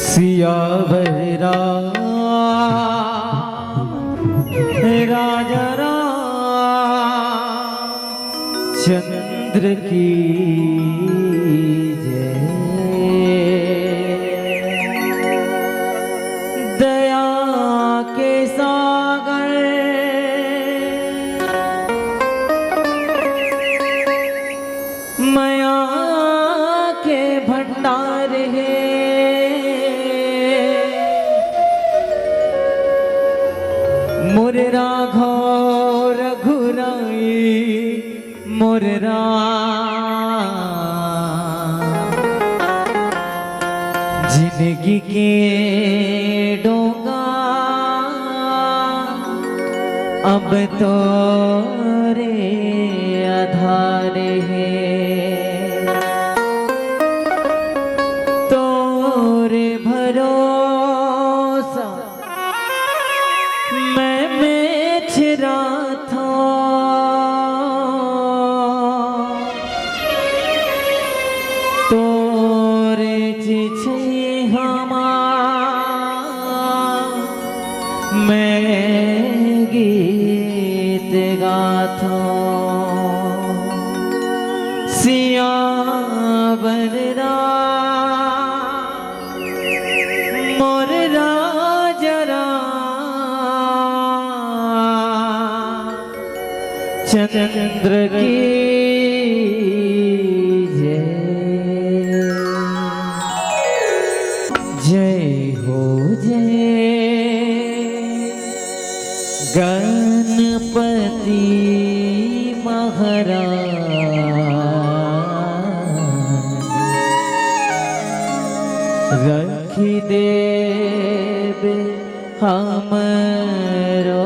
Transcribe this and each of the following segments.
सियावर राजा रामचंद्र की जय। दया के सागर माया के भंडार है, मोर राघव रघुराई मोर जिंदगी के डोंगा अब तो रे आधार है। तोरे भरोसा मैं छिरा था, तोरे छे मैं गीत गाथा। सियावर मोर राजा रामचंद्र की जय। जय हो जय गणपति महाराज। रखी देव हमरो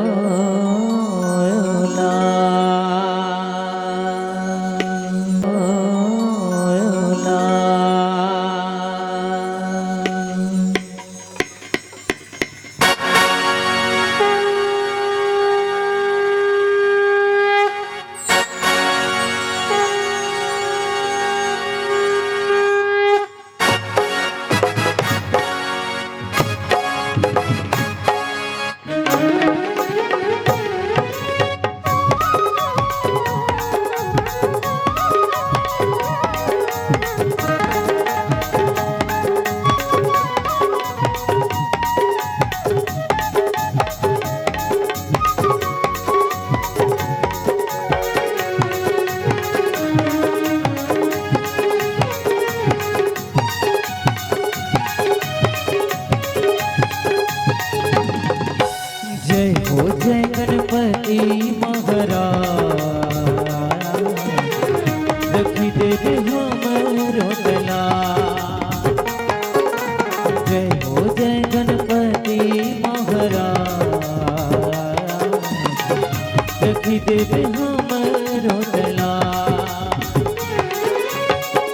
देवे हमरो दला।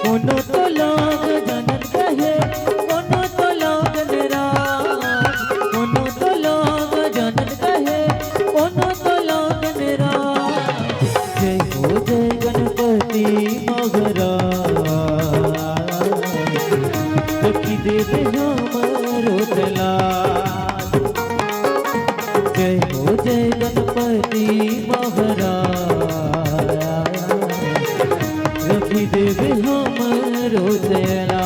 कोनो तो लोग जनन कहे कोनो तो लोग निराश, कोनो तो लोग जनन कहे कोनो तो लोग निराश। जय हो जय गणपति महाराज, सखी देवे हमरो दला। जय हो जय गणपति महाराज, रखी देवे हमरो दला।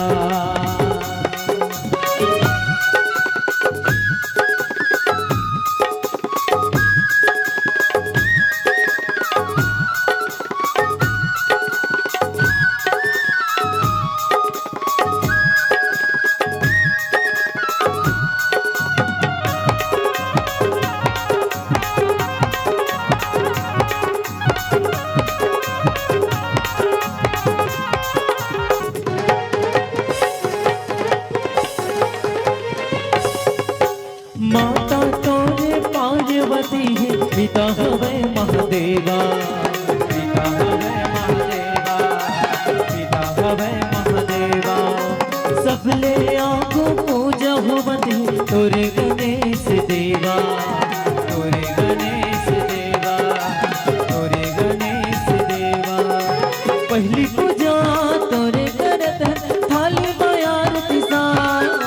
माता तोरे पार्वती है, पिता हवे महादेवा, पिता हवे महादेवा, पिता हवे महादेवा। सबले आगो पूजा होवती तोरे गणेश देवा, तोरे गणेश देवा, तोरे गणेश देवा। पहली पूजा तोरे करत थाली में आरती साथ,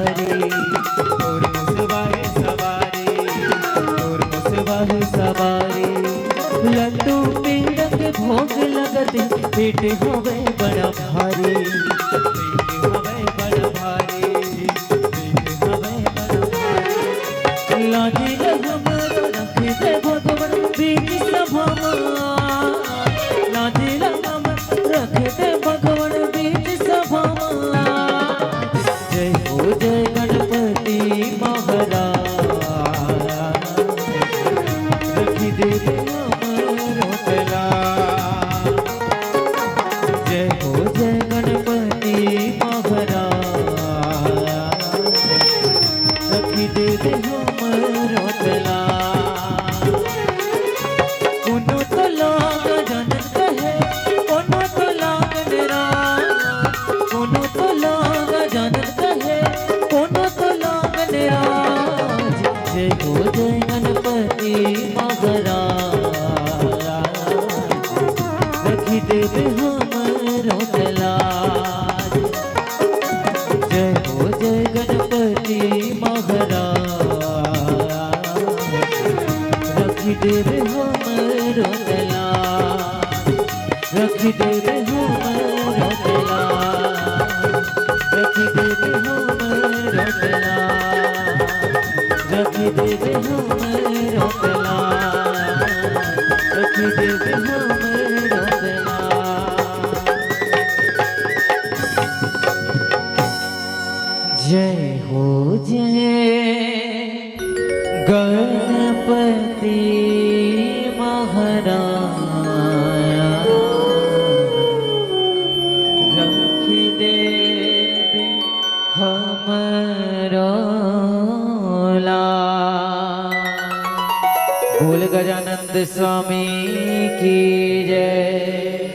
सवारी तोर मुसवाए सवारी तोर मुसवाए सवारी लड्डू पेड़ के भोग लगते पेट होवे बड़ा भारी पेट होवे बड़ा भारी पेट होवे बड़ा भारी लाजी हमर रख दे भगवान बीच सभा लाजी हमर रख दे भगवान बीच सभा जय हो जय गणपति महाराज रखी दे हमरो तला जय हो जय गणपति महाराज रखी दे हमरो तला कोनो तो लोग जनत कहे कोनो तो लोग निराश कोनो तो लोग जनत कहे कोनो तो लोग निराश जय हो जय गणपति महाराज रखी देवे हमरो तलाज जय हो जय गणपति महाराज रखी देवे हमरो तलाज रखी देवे हमरो तलाज रखी देवे हमरो तलाज रखी देवे हमरो तलाज रखी देवे हमरो तलाज जय हो जय गणपति महाराज रखी देवे हमरो लाज बोल गजानंद स्वामी की जय।